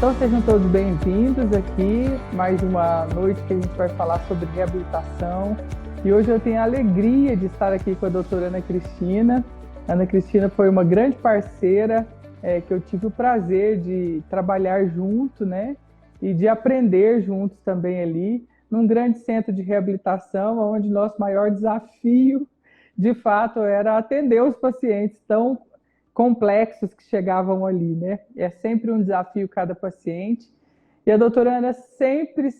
Então sejam todos bem-vindos aqui, mais uma noite que a gente vai falar sobre reabilitação. E hoje eu tenho a alegria de estar aqui com a doutora Ana Cristina. A Ana Cristina foi uma grande parceira que eu tive o prazer de trabalhar junto, né? E de aprender juntos também ali, num grande centro de reabilitação, onde nosso maior desafio, de fato, era atender os pacientes tão complexos que chegavam ali, né? É sempre um desafio cada paciente. E a doutora Ana sempre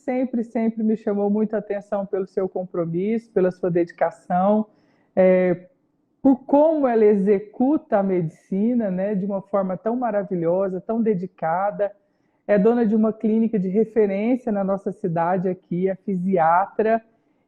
me chamou muita atenção pelo seu compromisso, pela sua dedicação, por como ela executa a medicina, né, de uma forma tão maravilhosa, tão dedicada. É dona de uma clínica de referência na nossa cidade aqui, a fisiatra.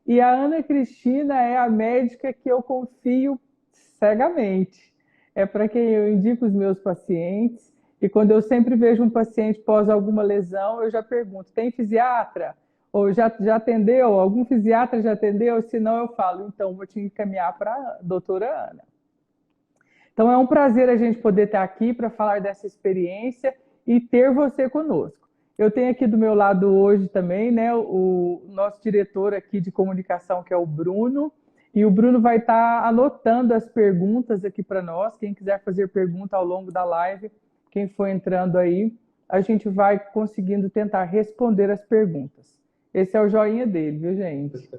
E a Ana Cristina é a médica que eu confio cegamente. É para quem eu indico os meus pacientes. E quando eu sempre vejo um paciente pós alguma lesão, eu já pergunto, tem fisiatra? Ou já atendeu? Algum fisiatra já atendeu? Se não, eu falo, então vou te encaminhar para a doutora Ana. Então é um prazer a gente poder estar aqui para falar dessa experiência e ter você conosco. Eu tenho aqui do meu lado hoje também, né, o nosso diretor aqui de comunicação, que é o Bruno, e o Bruno vai estar anotando as perguntas aqui para nós. Quem quiser fazer pergunta ao longo da live, quem for entrando aí, a gente vai conseguindo tentar responder as perguntas. Esse é o joinha dele, viu, gente?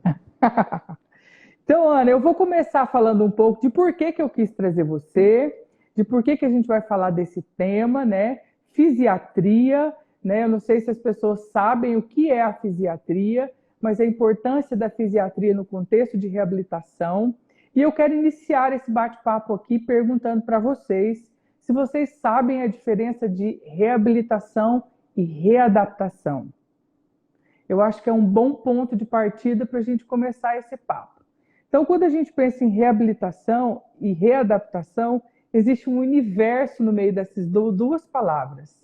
Então, Ana, eu vou começar falando um pouco de por que eu quis trazer você, de por que a gente vai falar desse tema, né? Fisiatria, né? Eu não sei se as pessoas sabem o que é a fisiatria, mas a importância da fisiatria no contexto de reabilitação. E eu quero iniciar esse bate-papo aqui perguntando para vocês se vocês sabem a diferença de reabilitação e readaptação. Eu acho que é um bom ponto de partida para a gente começar esse papo. Então, quando a gente pensa em reabilitação e readaptação, existe um universo no meio dessas duas palavras.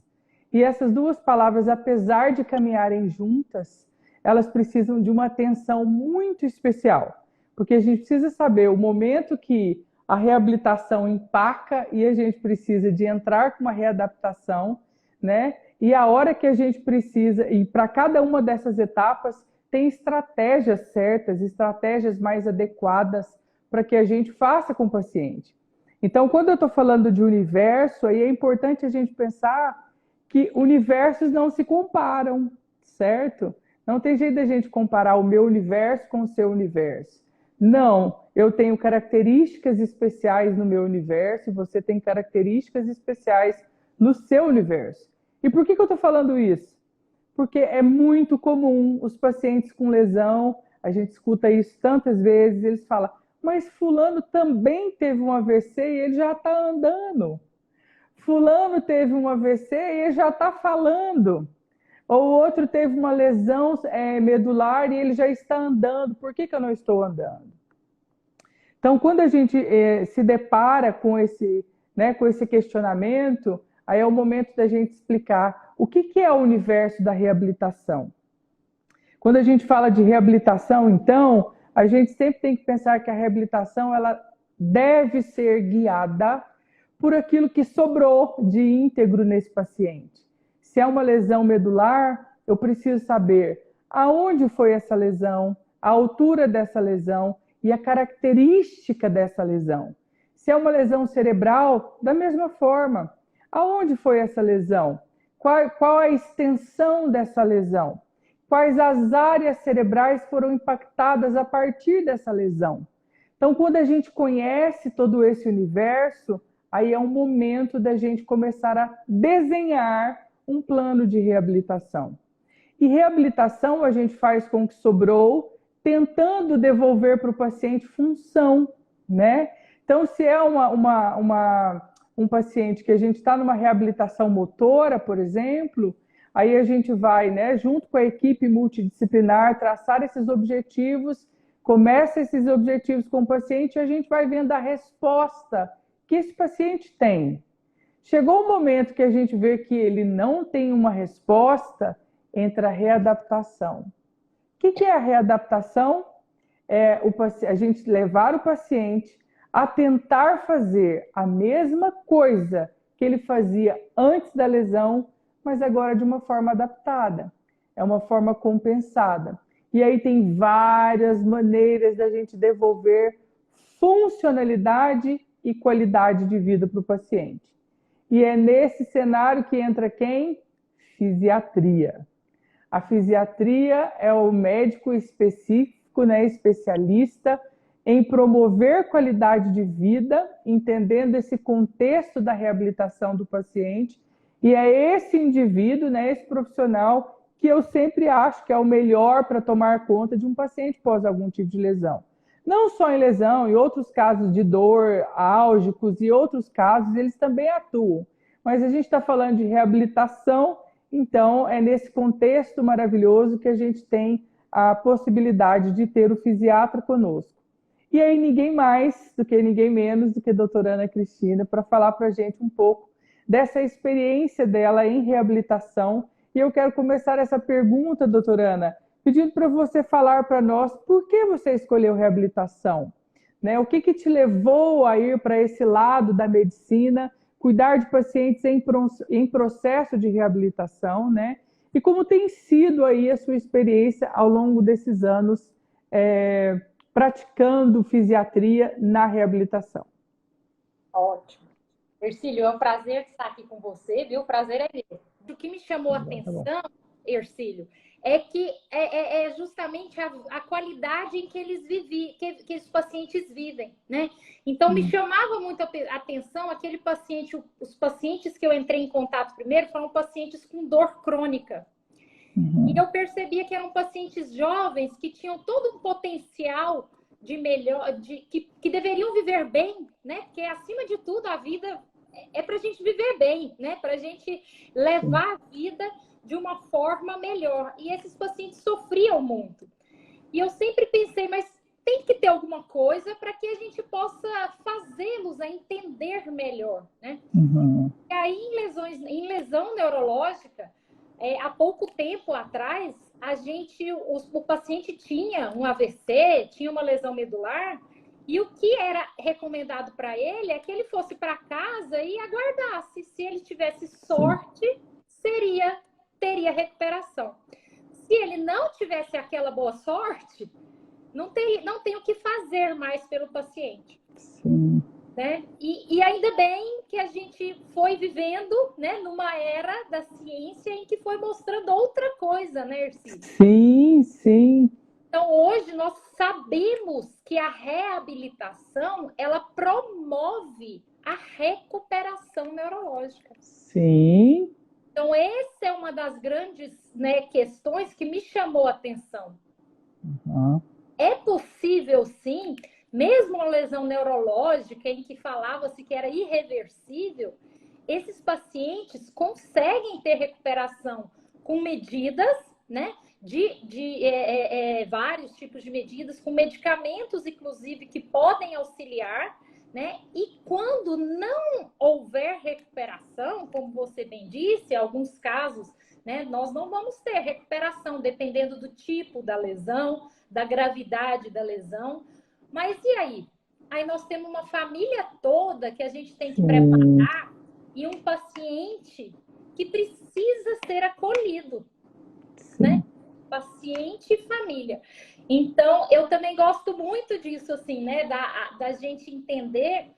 E essas duas palavras, apesar de caminharem juntas, elas precisam de uma atenção muito especial, porque a gente precisa saber o momento que a reabilitação empaca e a gente precisa de entrar com uma readaptação, né? E a hora que a gente precisa, e para cada uma dessas etapas, tem estratégias certas, estratégias mais adequadas para que a gente faça com o paciente. Então, quando eu estou falando de universo, aí é importante a gente pensar que universos não se comparam, certo? Não tem jeito da gente comparar o meu universo com o seu universo. Não, eu tenho características especiais no meu universo e você tem características especiais no seu universo. E por que eu estou falando isso? Porque é muito comum os pacientes com lesão, a gente escuta isso tantas vezes, eles falam, mas fulano também teve um AVC e ele já está andando. Fulano teve um AVC e ele já está falando. Ou o outro teve uma lesão medular e ele já está andando. Por que eu não estou andando? Então, quando a gente se depara com esse questionamento, aí é o momento da gente explicar o que é o universo da reabilitação. Quando a gente fala de reabilitação, então, a gente sempre tem que pensar que a reabilitação ela deve ser guiada por aquilo que sobrou de íntegro nesse paciente. Se é uma lesão medular, eu preciso saber aonde foi essa lesão, a altura dessa lesão e a característica dessa lesão. Se é uma lesão cerebral, da mesma forma, aonde foi essa lesão? Qual a extensão dessa lesão? Quais as áreas cerebrais foram impactadas a partir dessa lesão? Então, quando a gente conhece todo esse universo, aí é um momento da gente começar a desenhar um plano de reabilitação. E reabilitação a gente faz com o que sobrou, tentando devolver para o paciente função, né? Então, se é um paciente que a gente está numa reabilitação motora, por exemplo, aí a gente vai, né, junto com a equipe multidisciplinar, traçar esses objetivos, começa esses objetivos com o paciente e a gente vai vendo a resposta que esse paciente tem. Chegou um momento que a gente vê que ele não tem uma resposta, entra a readaptação. O que é a readaptação? É a gente levar o paciente a tentar fazer a mesma coisa que ele fazia antes da lesão, mas agora de uma forma adaptada, é uma forma compensada. E aí tem várias maneiras da gente devolver funcionalidade e qualidade de vida para o paciente. E é nesse cenário que entra quem? Fisiatria. A fisiatria é o médico específico, né, especialista em promover qualidade de vida, entendendo esse contexto da reabilitação do paciente. E é esse indivíduo, né, esse profissional, que eu sempre acho que é o melhor para tomar conta de um paciente pós algum tipo de lesão. Não só em lesão, em outros casos de dor, álgicos e outros casos, eles também atuam. Mas a gente está falando de reabilitação, então é nesse contexto maravilhoso que a gente tem a possibilidade de ter o fisiatra conosco. E aí ninguém mais do que ninguém menos do que a doutora Ana Cristina para falar para a gente um pouco dessa experiência dela em reabilitação. E eu quero começar essa pergunta, doutora Ana, pedindo para você falar para nós por que você escolheu reabilitação, né? O que te levou a ir para esse lado da medicina, cuidar de pacientes em processo de reabilitação, né? E como tem sido aí a sua experiência ao longo desses anos praticando fisiatria na reabilitação? Ótimo. Ercílio, é um prazer estar aqui com você, viu? O prazer é meu. O que me chamou a atenção, Ercílio, é que é justamente a qualidade em que eles vivem, que os pacientes vivem, né? Então, me chamava muito a atenção aquele paciente, os pacientes que eu entrei em contato primeiro foram pacientes com dor crônica. E eu percebia que eram pacientes jovens que tinham todo um potencial de melhor, que deveriam viver bem, né? Porque, acima de tudo, a vida é para a gente viver bem, né? Para a gente levar a vida de uma forma melhor. E esses pacientes sofriam muito. E eu sempre pensei, mas tem que ter alguma coisa para que a gente possa fazê-los a entender melhor, né? E aí, em lesão neurológica, há pouco tempo atrás, o paciente tinha um AVC, tinha uma lesão medular, e o que era recomendado para ele é que ele fosse para casa e aguardasse. Se ele tivesse sorte, teria recuperação. Se ele não tivesse aquela boa sorte, não tem o que fazer mais pelo paciente. Sim. Né? E ainda bem que a gente foi vivendo, né, numa era da ciência em que foi mostrando outra coisa, né, Ercílio? Sim, sim. Então, hoje nós sabemos que a reabilitação, ela promove a recuperação neurológica. Sim. Então, essa é uma das grandes, né, questões que me chamou a atenção. É possível, sim, mesmo uma lesão neurológica em que falava-se que era irreversível, esses pacientes conseguem ter recuperação com medidas, né? Vários tipos de medidas, com medicamentos, inclusive, que podem auxiliar, né? E quando não houver recuperação, como você bem disse, em alguns casos, né, nós não vamos ter recuperação, dependendo do tipo da lesão, da gravidade da lesão. Mas e aí? Aí nós temos uma família toda que a gente tem que preparar e um paciente que precisa ser acolhido, né? Paciente e família. Então, eu também gosto muito disso, assim, né? Da gente entender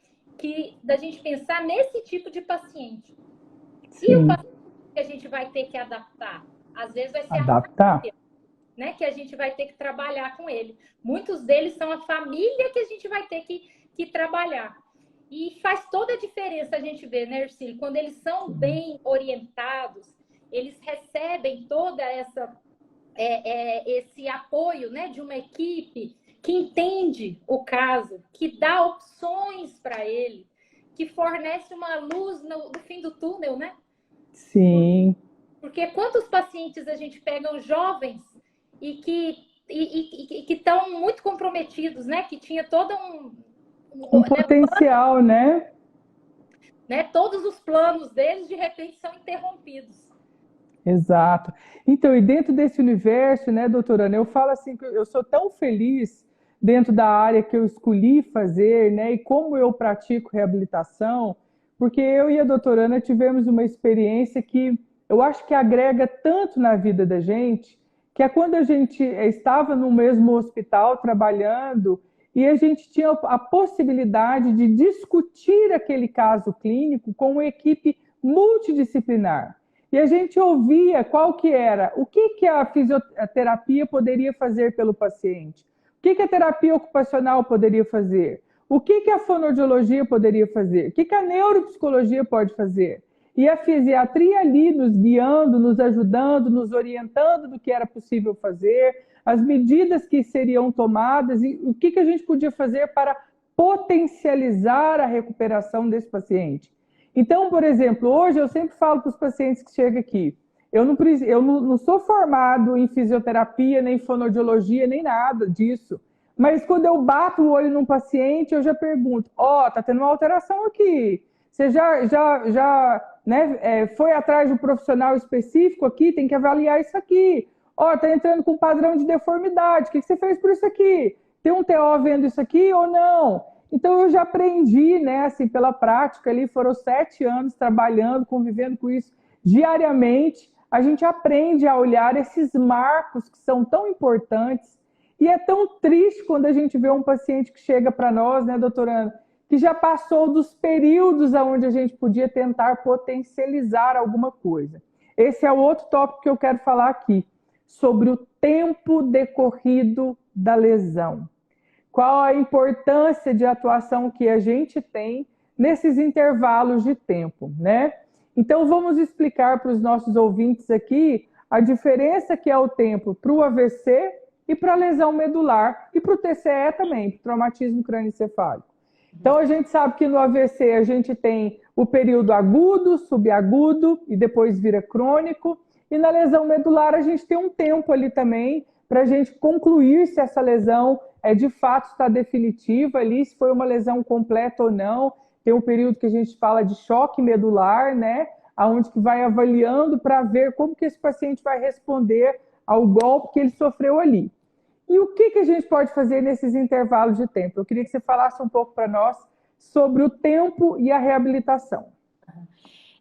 da gente pensar nesse tipo de paciente. E o paciente que a gente vai ter que adaptar? Às vezes vai ser adaptar. A família, né, que a gente vai ter que trabalhar com ele. Muitos deles são a família que a gente vai ter que trabalhar. E faz toda a diferença a gente ver, né, Ercílio? Quando eles são bem orientados, eles recebem toda esse apoio, né, de uma equipe que entende o caso, que dá opções para ele, que fornece uma luz no fim do túnel, né? Sim. Porque quantos pacientes a gente pega jovens e que estão muito comprometidos, né? Que tinha todo um potencial, né? Todos os planos deles, de repente, são interrompidos. Exato. Então, e dentro desse universo, né, doutora Ana, eu falo assim que eu sou tão feliz dentro da área que eu escolhi fazer, né, e como eu pratico reabilitação, porque eu e a doutora Ana tivemos uma experiência que eu acho que agrega tanto na vida da gente, que é quando a gente estava no mesmo hospital trabalhando e a gente tinha a possibilidade de discutir aquele caso clínico com uma equipe multidisciplinar. E a gente ouvia qual que era, o que a fisioterapia poderia fazer pelo paciente, o que a terapia ocupacional poderia fazer, o que a fonoaudiologia poderia fazer, o que a neuropsicologia pode fazer. E a fisiatria ali nos guiando, nos ajudando, nos orientando do que era possível fazer, as medidas que seriam tomadas e o que a gente podia fazer para potencializar a recuperação desse paciente. Então, por exemplo, hoje eu sempre falo para os pacientes que chegam aqui, eu não sou formado em fisioterapia, nem fonoaudiologia, nem nada disso. Mas quando eu bato o olho num paciente, eu já pergunto, tá tendo uma alteração aqui. Você foi atrás de um profissional específico aqui, tem que avaliar isso aqui. Tá entrando com um padrão de deformidade, o que você fez por isso aqui? Tem um TO vendo isso aqui ou não? Então eu já aprendi, né, assim, pela prática ali, foram 7 anos trabalhando, convivendo com isso diariamente. A gente aprende a olhar esses marcos que são tão importantes. E é tão triste quando a gente vê um paciente que chega para nós, né, doutora Ana, que já passou dos períodos onde a gente podia tentar potencializar alguma coisa. Esse é o outro tópico que eu quero falar aqui, sobre o tempo decorrido da lesão. Qual a importância de atuação que a gente tem nesses intervalos de tempo, né? Então, vamos explicar para os nossos ouvintes aqui a diferença que é o tempo para o AVC e para a lesão medular e para o TCE também, para o traumatismo crânioencefálico. Então, a gente sabe que no AVC a gente tem o período agudo, subagudo e depois vira crônico. E na lesão medular a gente tem um tempo ali também para a gente concluir se essa lesão de fato está definitiva ali, se foi uma lesão completa ou não. Tem um período que a gente fala de choque medular, né? Onde que vai avaliando para ver como que esse paciente vai responder ao golpe que ele sofreu ali. E o que a gente pode fazer nesses intervalos de tempo? Eu queria que você falasse um pouco para nós sobre o tempo e a reabilitação.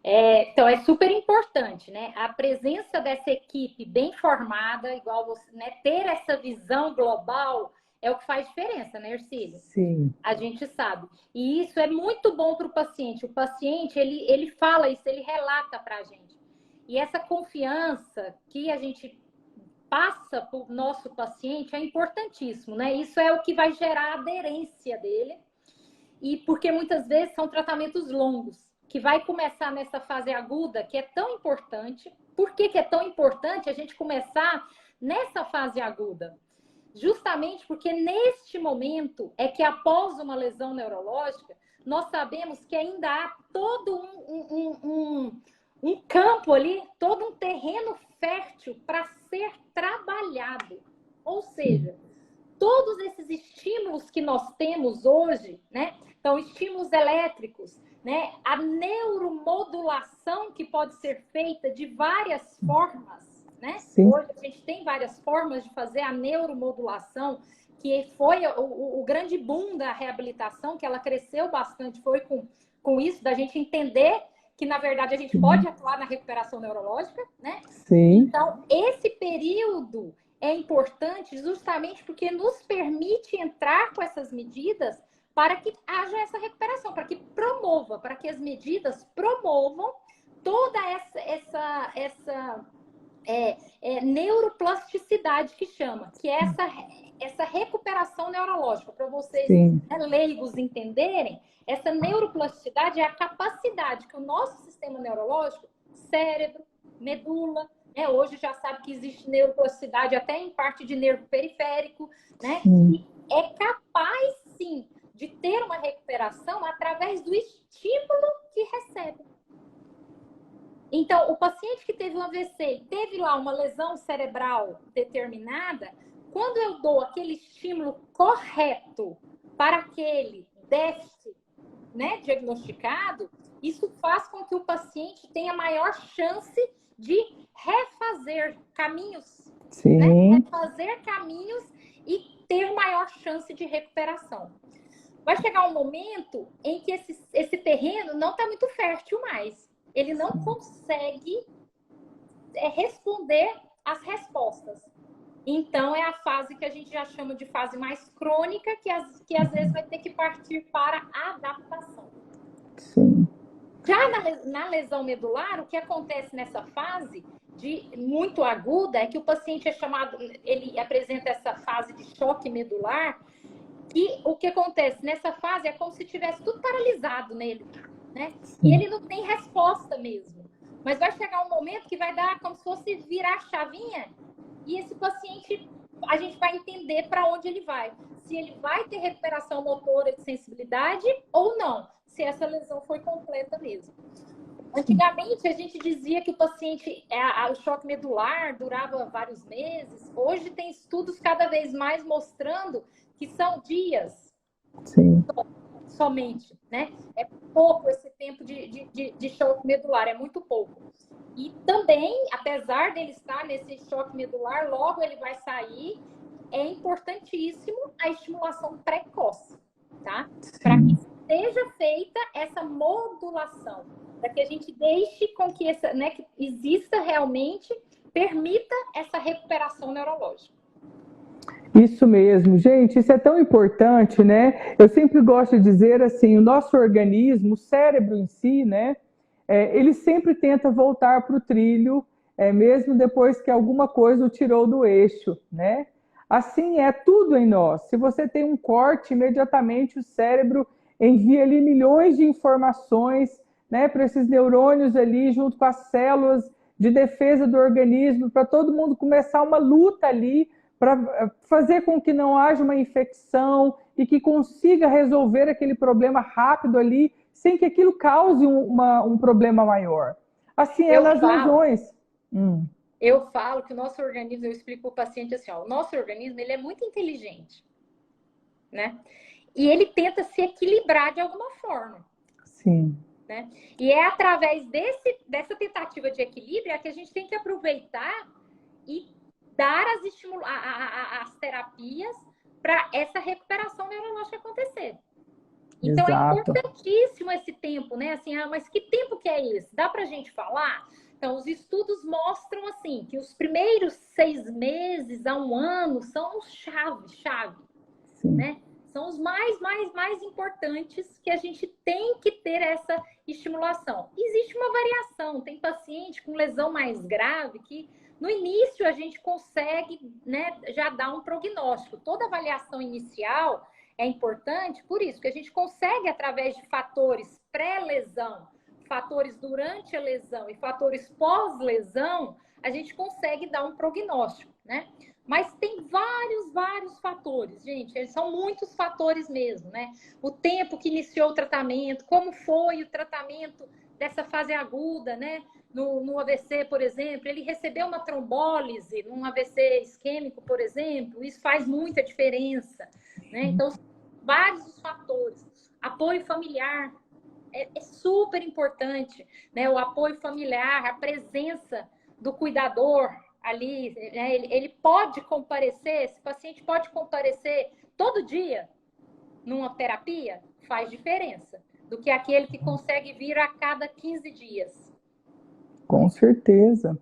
Então, é super importante, né? A presença dessa equipe bem formada, igual você, né? Ter essa visão global é o que faz diferença, né, Ercílio? Sim. A gente sabe. E isso é muito bom para o paciente. O paciente, ele fala isso, ele relata para a gente. E essa confiança que a gente passa para o nosso paciente é importantíssimo, né? Isso é o que vai gerar a aderência dele. E porque muitas vezes são tratamentos longos, que vai começar nessa fase aguda, que é tão importante. Por que é tão importante a gente começar nessa fase aguda? Justamente porque neste momento é que após uma lesão neurológica, nós sabemos que ainda há todo um campo ali, todo um terreno fértil para ser trabalhado. Ou seja, todos esses estímulos que nós temos hoje, né? Então, estímulos elétricos, né? A neuromodulação que pode ser feita de várias formas, né? Hoje a gente tem várias formas de fazer a neuromodulação, que foi o grande boom da reabilitação, que ela cresceu bastante, foi com isso, da gente entender que, na verdade, a gente pode atuar na recuperação neurológica, né? Sim. Então, esse período é importante justamente porque nos permite entrar com essas medidas para que haja essa recuperação, para que promova, para que as medidas promovam toda essa neuroplasticidade que chama, que é essa recuperação neurológica. Para vocês, né, leigos, entenderem, essa neuroplasticidade é a capacidade que o nosso sistema neurológico, cérebro, medula, né, hoje já sabe que existe neuroplasticidade até em parte de nervo periférico, né, e é capaz, sim, de ter uma recuperação através do estímulo que recebe. Então, o paciente que teve um AVC, teve lá uma lesão cerebral determinada, quando eu dou aquele estímulo correto para aquele déficit, né, diagnosticado, isso faz com que o paciente tenha maior chance de refazer caminhos, né? Refazer caminhos e ter maior chance de recuperação. Vai chegar um momento em que esse terreno não está muito fértil mais. Ele não consegue responder às respostas. Então, é a fase que a gente já chama de fase mais crônica, que às vezes vai ter que partir para a adaptação. Sim. Já na lesão medular, o que acontece nessa fase muito aguda é que o paciente ele apresenta essa fase de choque medular, e o que acontece nessa fase é como se tivesse tudo paralisado nele, né? E ele não tem resposta mesmo. Mas vai chegar um momento que vai dar como se fosse virar a chavinha, e esse paciente, a gente vai entender para onde ele vai. Se ele vai ter recuperação motora de sensibilidade ou não, se essa lesão foi completa mesmo. Antigamente, a gente dizia que o paciente, o choque medular durava vários meses. Hoje tem estudos cada vez mais mostrando que são dias. Sim. Somente, né? É pouco esse tempo de choque medular, é muito pouco. E também, apesar dele estar nesse choque medular, logo ele vai sair, é importantíssimo a estimulação precoce, tá? Para que seja feita essa modulação, para que a gente deixe com que que exista realmente, permita essa recuperação neurológica. Isso mesmo, gente, isso é tão importante, né? Eu sempre gosto de dizer assim, o nosso organismo, o cérebro em si, né? Ele sempre tenta voltar para o trilho, mesmo depois que alguma coisa o tirou do eixo, né? Assim é tudo em nós. Se você tem um corte, imediatamente o cérebro envia ali milhões de informações, né, para esses neurônios ali, junto com as células de defesa do organismo, para todo mundo começar uma luta ali, para fazer com que não haja uma infecção e que consiga resolver aquele problema rápido ali, sem que aquilo cause um problema maior. Assim é nas lesões. Eu falo que o nosso organismo, eu explico para o paciente assim, ó, o nosso organismo ele é muito inteligente, né? E ele tenta se equilibrar de alguma forma. Sim. Né? E é através dessa tentativa de equilíbrio que a gente tem que aproveitar e dar as terapias para essa recuperação neurológica acontecer. Então, Exato. É importantíssimo esse tempo, né? Assim, mas que tempo que é esse? Dá para a gente falar? Então, os estudos mostram, assim, que os primeiros 6 meses a 1 ano são chave, né? São os mais importantes que a gente tem que ter essa estimulação. Existe uma variação, tem paciente com lesão mais grave que no início a gente consegue, né, já dar um prognóstico. Toda avaliação inicial é importante, por isso que a gente consegue, através de fatores pré-lesão, fatores durante a lesão e fatores pós-lesão, a gente consegue dar um prognóstico, né? Mas tem vários fatores, gente. Eles são muitos fatores mesmo, né? O tempo que iniciou o tratamento, como foi o tratamento dessa fase aguda, né? No AVC, por exemplo, ele recebeu uma trombólise num AVC isquêmico, por exemplo, isso faz muita diferença, né? Então, vários fatores. Apoio familiar é super importante, né? O apoio familiar, a presença do cuidador ali, né? Ele pode comparecer, esse paciente pode comparecer todo dia numa terapia, faz diferença, do que aquele que consegue vir a cada 15 dias. Com certeza.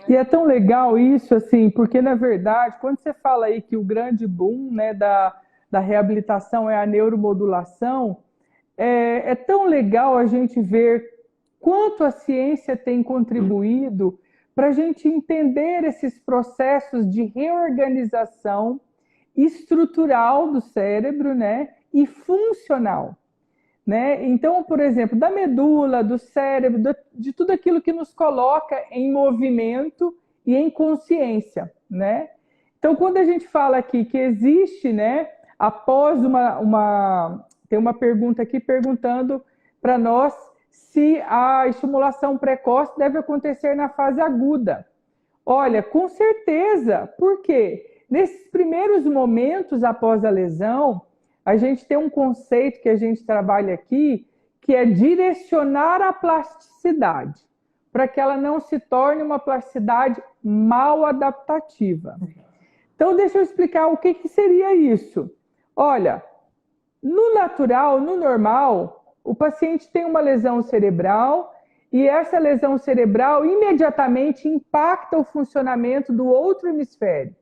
E é tão legal isso, assim, porque, na verdade, quando você fala aí que o grande boom, né, da reabilitação é a neuromodulação, é tão legal a gente ver quanto a ciência tem contribuído para a gente entender esses processos de reorganização estrutural do cérebro, né, e funcional. Né? Então, por exemplo, da medula, do cérebro, de tudo aquilo que nos coloca em movimento e em consciência, né? Então, quando a gente fala aqui que existe, né, após tem uma pergunta aqui perguntando para nós se a estimulação precoce deve acontecer na fase aguda. Olha, com certeza, por quê? Nesses primeiros momentos após a lesão, a gente tem um conceito que a gente trabalha aqui, que é direcionar a plasticidade, para que ela não se torne uma plasticidade mal adaptativa. Então, deixa eu explicar o que seria isso. Olha, no natural, no normal, o paciente tem uma lesão cerebral e essa lesão cerebral imediatamente impacta o funcionamento do outro hemisfério,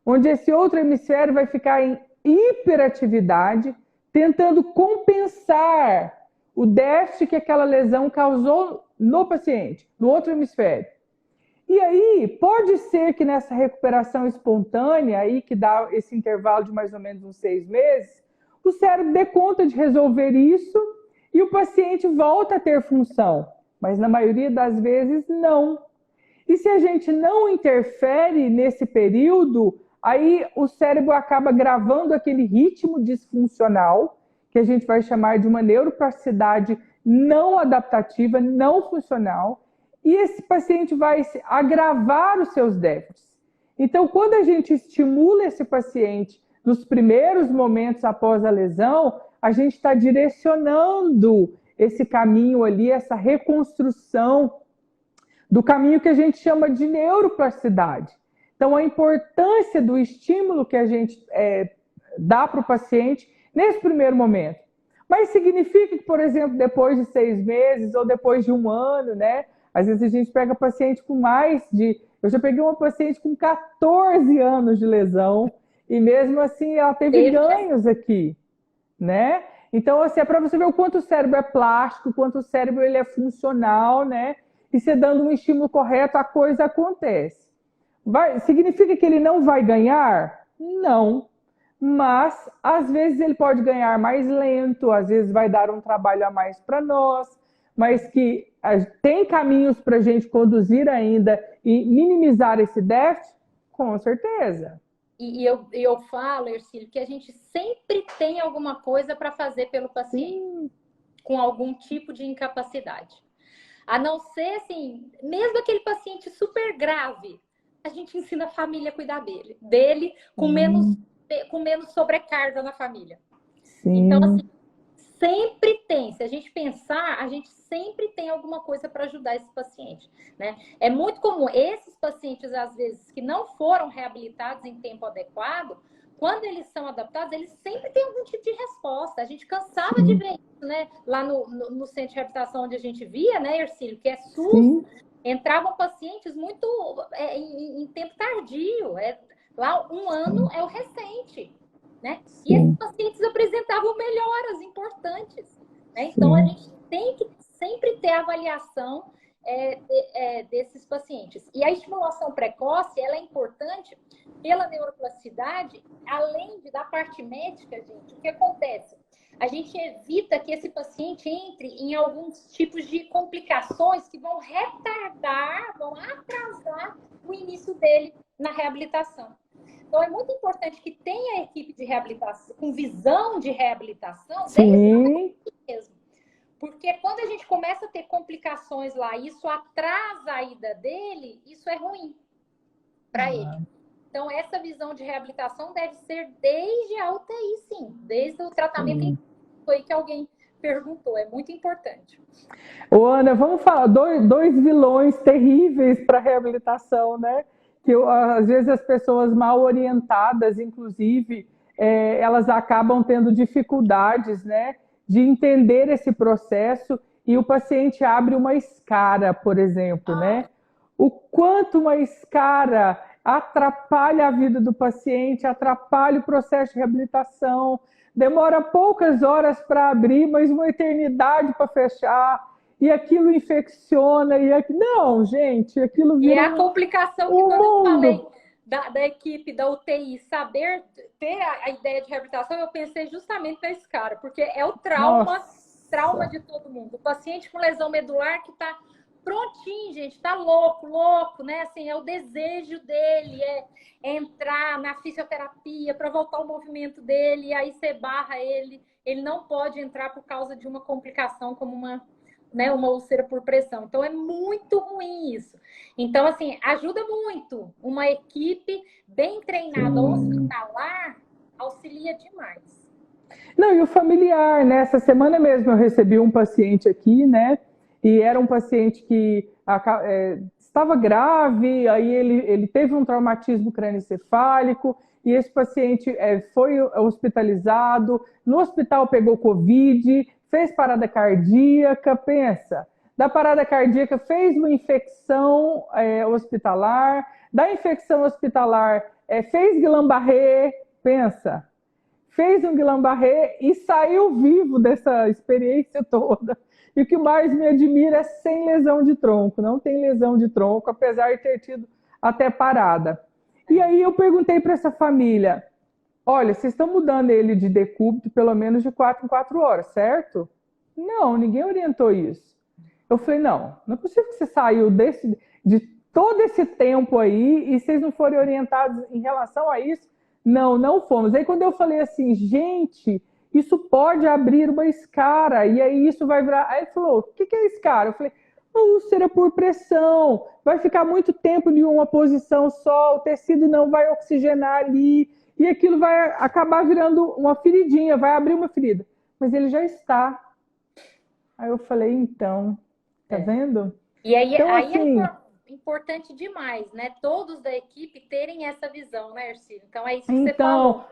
onde esse outro hemisfério vai ficar em hiperatividade, tentando compensar o déficit que aquela lesão causou no paciente, no outro hemisfério. E aí, pode ser que nessa recuperação espontânea, aí que dá esse intervalo de mais ou menos uns 6 meses, o cérebro dê conta de resolver isso e o paciente volta a ter função. Mas na maioria das vezes, não. E se a gente não interfere nesse período, aí o cérebro acaba gravando aquele ritmo disfuncional, que a gente vai chamar de uma neuroplasticidade não adaptativa, não funcional, e esse paciente vai agravar os seus déficits. Então, quando a gente estimula esse paciente nos primeiros momentos após a lesão, a gente está direcionando esse caminho ali, essa reconstrução do caminho que a gente chama de neuroplasticidade. Então, a importância do estímulo que a gente dá para o paciente nesse primeiro momento. Mas significa que, por exemplo, depois de 6 meses ou depois de 1 ano, né? Às vezes a gente pega paciente com mais de... Eu já peguei uma paciente com 14 anos de lesão e mesmo assim ela teve ganhos aqui, né? Então, assim, é para você ver o quanto o cérebro é plástico, o quanto o cérebro ele é funcional, né? E você dando um estímulo correto, a coisa acontece. Significa que ele não vai ganhar? Não. Mas, às vezes, ele pode ganhar mais lento, às vezes vai dar um trabalho a mais para nós, mas que tem caminhos para a gente conduzir ainda e minimizar esse déficit? Com certeza. E eu falo, Hercílio, que a gente sempre tem alguma coisa para fazer pelo paciente, com algum tipo de incapacidade. A não ser, assim, mesmo aquele paciente super grave, a gente ensina a família a cuidar dele com menos sobrecarga na família. Sim. Então, assim, sempre tem. Se a gente pensar, a gente sempre tem alguma coisa para ajudar esse paciente, né? É muito comum esses pacientes, às vezes, que não foram reabilitados em tempo adequado, quando eles são adaptados, eles sempre têm algum tipo de resposta. A gente cansava de ver isso, né? Lá no centro de reabilitação onde a gente via, né, Hercílio, que é SUS, entravam pacientes muito em tempo tardio. Lá 1 ano é o recente, né? E esses pacientes apresentavam melhoras importantes, né? Então, a gente tem que sempre ter avaliação desses pacientes. E a estimulação precoce, ela é importante pela neuroplasticidade, além da parte médica, gente. O que acontece? A gente evita que esse paciente entre em alguns tipos de complicações que vão retardar, vão atrasar o início dele na reabilitação. Então, é muito importante que tenha a equipe de reabilitação, com visão de reabilitação, desde mesmo. Porque quando a gente começa a ter complicações lá, isso atrasa a ida dele, isso é ruim para ele. Então, essa visão de reabilitação deve ser desde a UTI, sim. Desde o tratamento foi que alguém perguntou. É muito importante. Ô, Ana, vamos falar dois vilões terríveis para a reabilitação, né? Que às vezes as pessoas mal orientadas, inclusive, elas acabam tendo dificuldades, né, de entender esse processo e o paciente abre uma escara, por exemplo, né? O quanto uma escara atrapalha a vida do paciente, atrapalha o processo de reabilitação, demora poucas horas para abrir, mas uma eternidade para fechar. E aquilo infecciona, não, gente, aquilo vira... E é a complicação que quando eu falei da equipe da UTI saber ter a ideia de reabilitação, eu pensei justamente nesse cara, porque é o trauma de todo mundo. O paciente com lesão medular que está prontinho, gente, está louco, né? Assim, é o desejo dele, é entrar na fisioterapia para voltar ao movimento dele, e aí você barra ele não pode entrar por causa de uma complicação como uma úlcera por pressão. Então, é muito ruim isso. Então, assim, ajuda muito. Uma equipe bem treinada hospitalar auxilia demais. Não, e o familiar, né? Essa semana mesmo eu recebi um paciente aqui, né? E era um paciente que estava grave, aí ele teve um traumatismo crânioencefálico, e esse paciente foi hospitalizado, no hospital pegou Covid, fez parada cardíaca, pensa. da parada cardíaca, fez uma infecção hospitalar, da infecção hospitalar, fez Guillain-Barré, pensa, fez um Guillain-Barré e saiu vivo dessa experiência toda. E o que mais me admira é sem lesão de tronco, não tem lesão de tronco, apesar de ter tido até parada. E aí eu perguntei para essa família, olha, vocês estão mudando ele de decúbito pelo menos de 4 em 4 horas, certo? Não, ninguém orientou isso. Eu falei, não é possível que você saiu de todo esse tempo aí e vocês não forem orientados em relação a isso. Não fomos. Aí quando eu falei assim, gente, isso pode abrir uma escara, e aí isso vai virar... Aí ele falou, o que é escara? Eu falei, úlcera por pressão, vai ficar muito tempo em uma posição só, o tecido não vai oxigenar ali, e aquilo vai acabar virando uma feridinha, vai abrir uma ferida. Mas ele já está. Aí eu falei, então, tá vendo? E aí, então, aí assim, é importante demais, né? Todos da equipe terem essa visão, né, Ercílio? Então, é isso que você falou.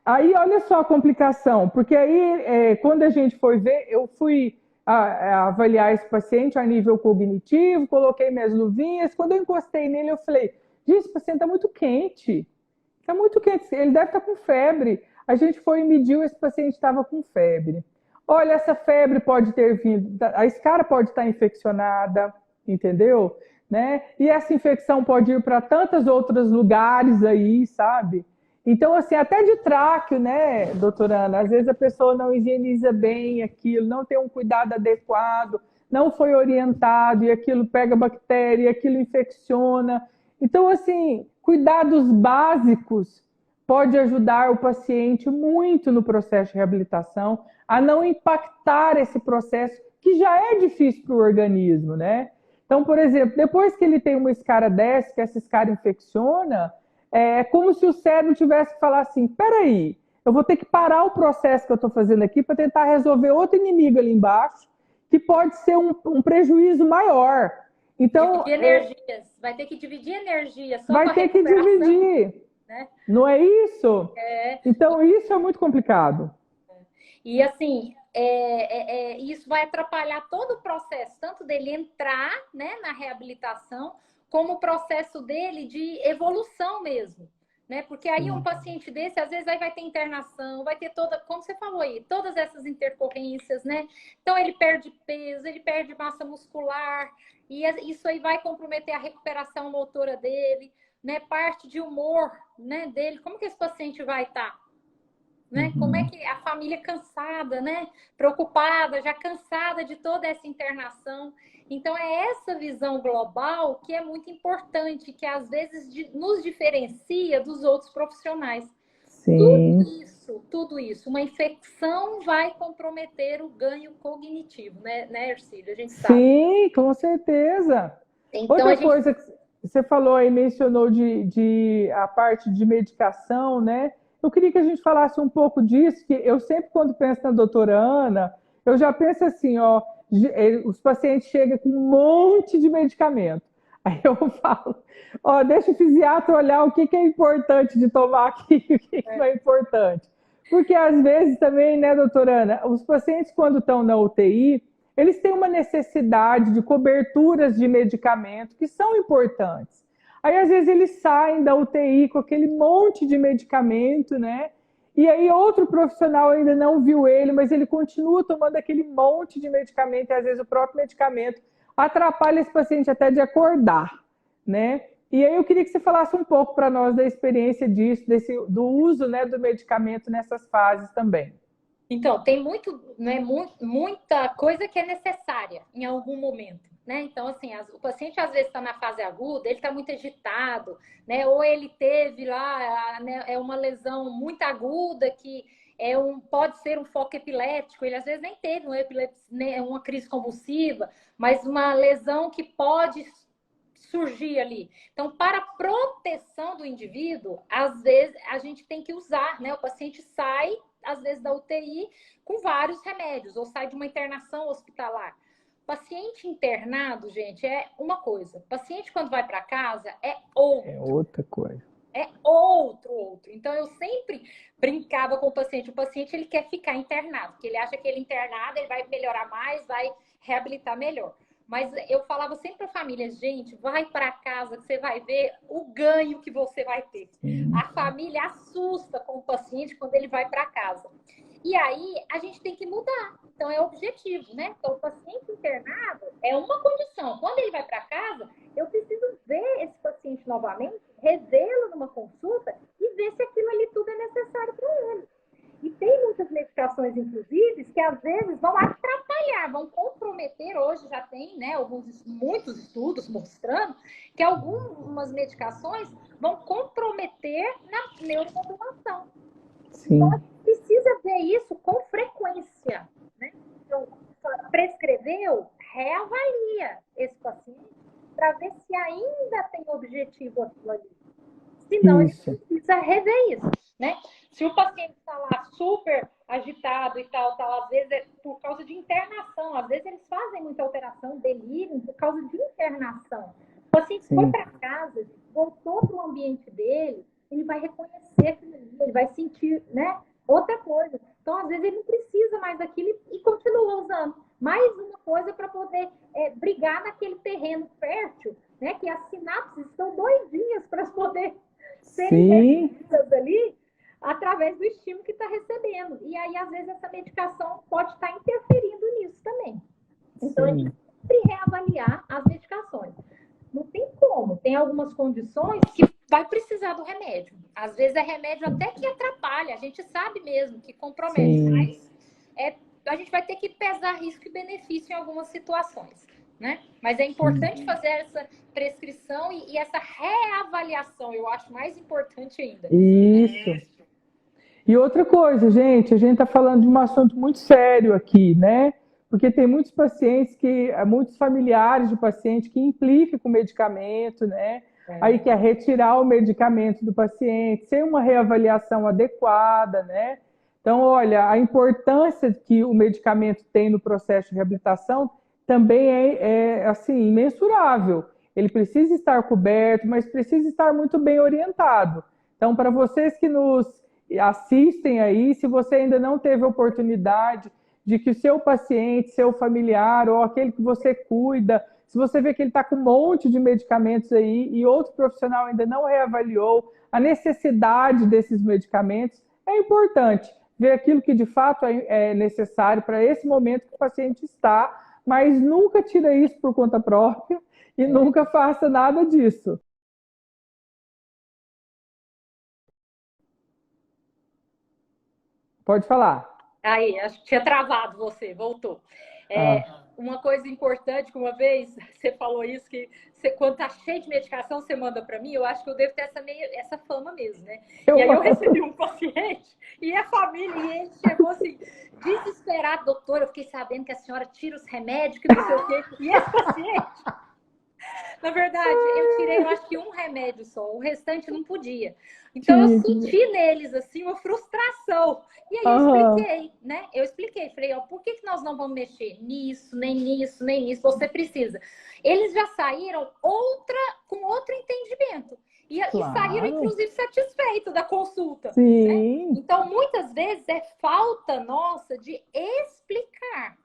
Aí olha só a complicação, porque aí, quando a gente foi ver, eu fui avaliar esse paciente a nível cognitivo, coloquei minhas luvinhas, quando eu encostei nele, eu falei, gente, esse paciente está muito quente, ele deve estar com febre. A gente foi e mediu, esse paciente estava com febre. Olha, essa febre pode ter vindo, a escara pode estar infeccionada, entendeu? Né? E essa infecção pode ir para tantos outros lugares aí, sabe? Então, assim, até de tráqueo, né, doutora Ana? Às vezes a pessoa não higieniza bem aquilo, não tem um cuidado adequado, não foi orientado e aquilo pega bactéria, aquilo infecciona. Então, assim, cuidados básicos pode ajudar o paciente muito no processo de reabilitação a não impactar esse processo que já é difícil para o organismo, né? Então, por exemplo, depois que ele tem uma escara dessa, que essa escara infecciona, é como se o cérebro tivesse que falar assim, peraí, eu vou ter que parar o processo que eu estou fazendo aqui para tentar resolver outro inimigo ali embaixo, que pode ser um prejuízo maior. Então, dividir energias, vai ter que dividir energia só vai ter que dividir, né? Não é isso? Então, isso é muito complicado. E assim, isso vai atrapalhar todo o processo, tanto dele entrar, né, na reabilitação, como o processo dele de evolução mesmo, né? Porque aí um paciente desse, às vezes, aí vai ter internação, vai ter toda, como você falou aí, todas essas intercorrências, né? Então, ele perde peso, ele perde massa muscular, e isso aí vai comprometer a recuperação motora dele, né? Parte de humor, né, dele. Como que esse paciente vai estar? Né? Como é que a família cansada, né? Preocupada, já cansada de toda essa internação. Então, é essa visão global que é muito importante, que às vezes nos diferencia dos outros profissionais. Sim. Tudo isso. Uma infecção vai comprometer o ganho cognitivo, né, Ercílio? A gente sabe. Sim, com certeza. Então, outra coisa que você falou aí, mencionou a parte de medicação, né? Eu queria que a gente falasse um pouco disso, que eu sempre, quando penso na doutora Ana, eu já penso assim, ó, os pacientes chegam com um monte de medicamento. Aí eu falo, ó, deixa o fisiatra olhar o que é importante de tomar aqui, o que não é importante. Porque às vezes também, né, doutora Ana, os pacientes quando estão na UTI, eles têm uma necessidade de coberturas de medicamento que são importantes. Aí, às vezes, eles saem da UTI com aquele monte de medicamento, né? E aí, outro profissional ainda não viu ele, mas ele continua tomando aquele monte de medicamento, e às vezes o próprio medicamento atrapalha esse paciente até de acordar, né? E aí eu queria que você falasse um pouco para nós da experiência disso, do uso, né, do medicamento nessas fases também. Então, tem muita coisa que é necessária em algum momento, né? Então, assim, o paciente às vezes está na fase aguda, ele está muito agitado, né? Ou ele teve lá, né, uma lesão muito aguda que pode ser um foco epilético, ele às vezes nem teve uma crise convulsiva, mas uma lesão que pode surgir ali. Então, para a proteção do indivíduo, às vezes a gente tem que usar, né? O paciente sai, às vezes, da UTI com vários remédios, ou sai de uma internação hospitalar. Paciente internado, gente, é uma coisa. Paciente, quando vai para casa, é outro. É outra coisa. É outro. Então, eu sempre brincava com o paciente. O paciente, ele quer ficar internado, porque ele acha que ele internado, ele vai melhorar mais, vai reabilitar melhor. Mas eu falava sempre para a família, gente, vai para casa que você vai ver o ganho que você vai ter. A família assusta com o paciente quando ele vai para casa. E aí a gente tem que mudar. Então é objetivo, né? Então o paciente internado é uma condição. Quando ele vai para casa, eu preciso ver esse paciente novamente, revê-lo numa consulta e ver se aquilo ali tudo é necessário para ele. E tem muitas medicações, inclusive, que às vezes vão atrapalhar, vão comprometer. Hoje já tem, né, muitos estudos mostrando que algumas medicações vão comprometer na neuromodulação. Então, a gente precisa ver isso com frequência, né? Então, prescreveu, reavalia esse paciente para ver se ainda tem objetivo aquilo ali. Senão, a gente precisa rever isso, né? Se o paciente está lá super agitado e tal, às vezes é por causa de internação, às vezes eles fazem muita alteração, delírio, por causa de internação. O paciente foi para casa, voltou para o ambiente dele, ele vai reconhecer aquilo ali, ele vai sentir, né, outra coisa. Então, às vezes, ele não precisa mais daquilo e continua usando. Mais uma coisa para poder brigar naquele terreno fértil, né, que as sinapses estão doidinhas para poder serem revidas ali através do estímulo que está recebendo. E aí, às vezes, essa medicação pode estar interferindo nisso também. Então, a gente sempre reavaliar as medicações. Não tem como. Tem algumas condições que vai precisar do remédio. Às vezes é remédio até que atrapalha. A gente sabe mesmo que compromete. Mas a gente vai ter que pesar risco e benefício em algumas situações, né? Mas é importante fazer essa prescrição e essa reavaliação. Eu acho mais importante ainda. Isso. E outra coisa, gente, a gente está falando de um assunto muito sério aqui, né? Porque tem muitos pacientes muitos familiares de paciente que implicam com medicamento, né? Aí quer retirar o medicamento do paciente sem uma reavaliação adequada, né? Então, olha, a importância que o medicamento tem no processo de reabilitação também é assim, imensurável. Ele precisa estar coberto, mas precisa estar muito bem orientado. Então, para vocês que nos assistem aí, se você ainda não teve a oportunidade de que o seu paciente, seu familiar ou aquele que você cuida, se você vê que ele está com um monte de medicamentos aí e outro profissional ainda não reavaliou a necessidade desses medicamentos, é importante ver aquilo que de fato é necessário para esse momento que o paciente está, mas nunca tira isso por conta própria e nunca faça nada disso. Pode falar. Aí, acho que tinha travado você, voltou. Uma coisa importante, que uma vez você falou isso, que você, quando tá cheio de medicação, você manda para mim, eu acho que eu devo ter essa fama mesmo, né? E aí eu recebi um paciente, e a família, e ele chegou assim, desesperado, doutor, eu fiquei sabendo que a senhora tira os remédios, que não sei o quê, e esse paciente... Na verdade, eu tirei, eu acho que um remédio só, o restante não podia. Então, eu senti neles, assim, uma frustração. E aí, eu expliquei, né? Eu expliquei, falei, ó, por que nós não vamos mexer nisso, nem nisso, nem nisso? Você precisa. Eles já saíram com outro entendimento. E saíram, inclusive, satisfeitos da consulta. Né? Então, muitas vezes, é falta nossa de explicar.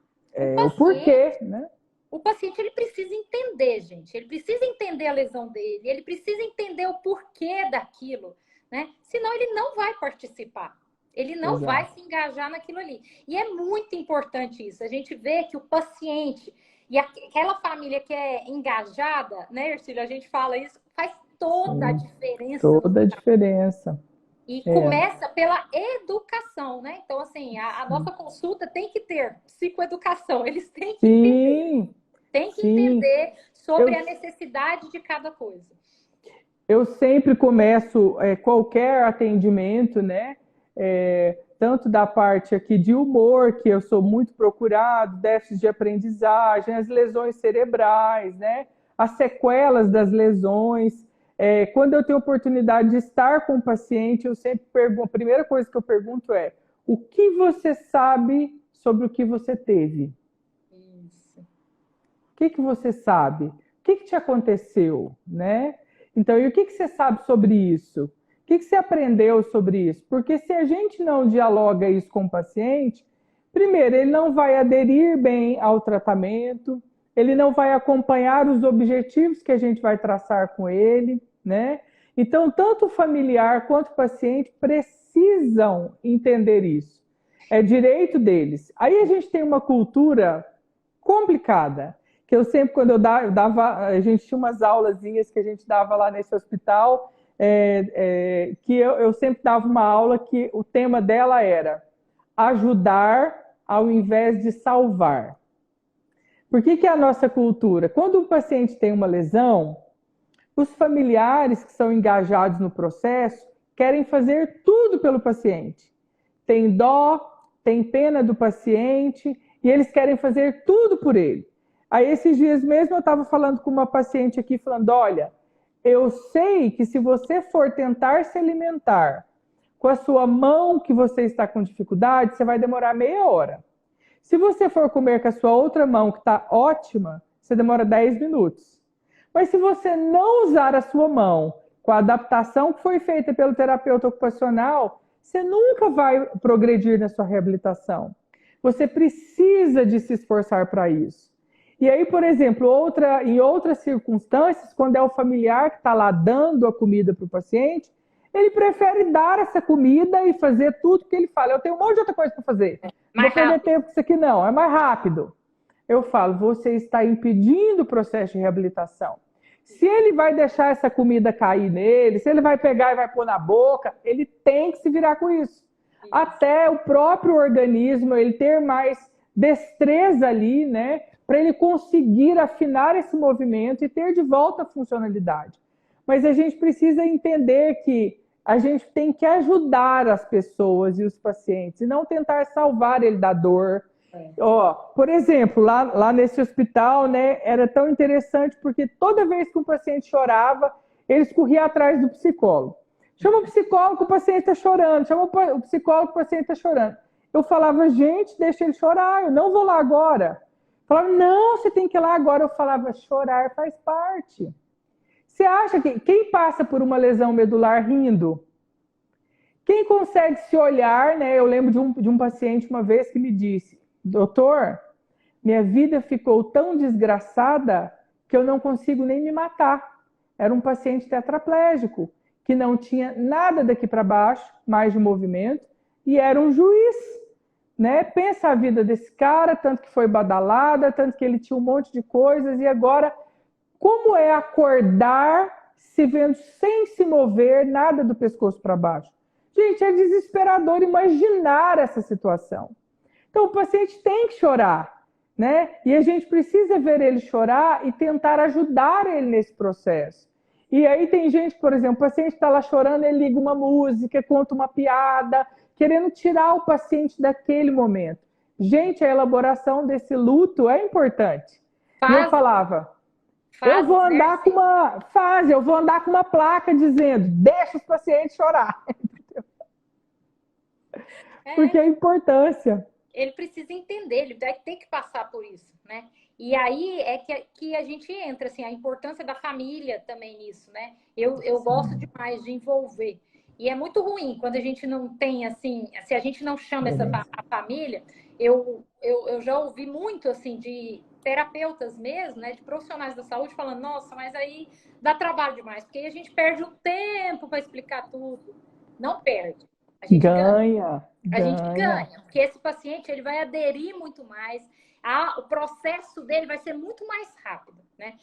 O porquê, né? O paciente, ele precisa entender, gente. Ele precisa entender a lesão dele. Ele precisa entender o porquê daquilo, né? Senão ele não vai participar. Ele não vai se engajar naquilo ali. E é muito importante isso. A gente vê que o paciente e aquela família que é engajada, né, Ercílio? A gente fala isso, faz toda a diferença. Toda a diferença. E começa pela educação, né? Então, assim, a nossa consulta tem que ter psicoeducação. Eles têm que entender. Tem que entender sobre a necessidade de cada coisa. Eu sempre começo qualquer atendimento, né? Tanto da parte aqui de humor, que eu sou muito procurado, déficit de aprendizagem, as lesões cerebrais, né? As sequelas das lesões. Quando eu tenho oportunidade de estar com o paciente, eu sempre pergunto, a primeira coisa que eu pergunto é: o que você sabe sobre o que você teve? O que você sabe? O que te aconteceu, né? Então, e o que você sabe sobre isso? O que você aprendeu sobre isso? Porque se a gente não dialoga isso com o paciente, primeiro, ele não vai aderir bem ao tratamento, ele não vai acompanhar os objetivos que a gente vai traçar com ele, né? Então, tanto o familiar quanto o paciente precisam entender isso. É direito deles. Aí a gente tem uma cultura complicada, que eu sempre, quando eu dava, a gente tinha umas aulazinhas que a gente dava lá nesse hospital, que eu sempre dava uma aula que o tema dela era ajudar ao invés de salvar. Por que é a nossa cultura? Quando o paciente tem uma lesão, os familiares que são engajados no processo querem fazer tudo pelo paciente. Tem dó, tem pena do paciente e eles querem fazer tudo por ele. Aí esses dias mesmo eu estava falando com uma paciente aqui, falando, olha, eu sei que se você for tentar se alimentar com a sua mão que você está com dificuldade, você vai demorar meia hora. Se você for comer com a sua outra mão, que está ótima, você demora 10 minutos. Mas se você não usar a sua mão com a adaptação que foi feita pelo terapeuta ocupacional, você nunca vai progredir na sua reabilitação. Você precisa de se esforçar para isso. E aí, por exemplo, em outras circunstâncias, quando é o familiar que está lá dando a comida para o paciente, ele prefere dar essa comida e fazer tudo que ele fala. Eu tenho um monte de outra coisa para fazer. Não vou perder tempo com isso aqui, não. É mais rápido. Eu falo, você está impedindo o processo de reabilitação. Se ele vai deixar essa comida cair nele, se ele vai pegar e vai pôr na boca, ele tem que se virar com isso. Até o próprio organismo, ele ter mais destreza ali, né? Para ele conseguir afinar esse movimento e ter de volta a funcionalidade. Mas a gente precisa entender que a gente tem que ajudar as pessoas e os pacientes e não tentar salvar ele da dor. Por exemplo, lá nesse hospital, né, era tão interessante porque toda vez que um paciente chorava, eles corriam atrás do psicólogo. Chama o psicólogo, o paciente está chorando. Chama o psicólogo, o paciente está chorando. Eu falava, gente, deixa ele chorar, eu não vou lá agora. Falava, não, você tem que ir lá agora. Eu falava, chorar faz parte. Você acha que quem passa por uma lesão medular rindo? Quem consegue se olhar, né? Eu lembro de um paciente uma vez que me disse, doutor, minha vida ficou tão desgraçada que eu não consigo nem me matar. Era um paciente tetraplégico, que não tinha nada daqui para baixo, mais de movimento, e era um juiz. Né? Pensa a vida desse cara, tanto que foi badalada, tanto que ele tinha um monte de coisas, e agora, como é acordar se vendo sem se mover, nada do pescoço para baixo? Gente, é desesperador imaginar essa situação. Então, o paciente tem que chorar, né? E a gente precisa ver ele chorar e tentar ajudar ele nesse processo. E aí tem gente, por exemplo, o paciente está lá chorando, ele liga uma música, conta uma piada, querendo tirar o paciente daquele momento. Gente, a elaboração desse luto é importante. E eu falava, eu vou andar com uma placa dizendo, deixa os pacientes chorar. Porque a importância. Ele precisa entender, ele vai ter que passar por isso, né? E aí é que a gente entra, assim, a importância da família também nisso, né? Eu gosto demais de envolver. E é muito ruim quando a gente não tem, assim, se a gente não chama a família. Eu já ouvi muito, assim, de terapeutas mesmo, né? De profissionais da saúde falando, nossa, mas aí dá trabalho demais, porque aí a gente perde um tempo para explicar tudo. Não perde. A gente ganha. A gente ganha, porque esse paciente ele vai aderir muito mais, o processo dele vai ser muito mais rápido, né?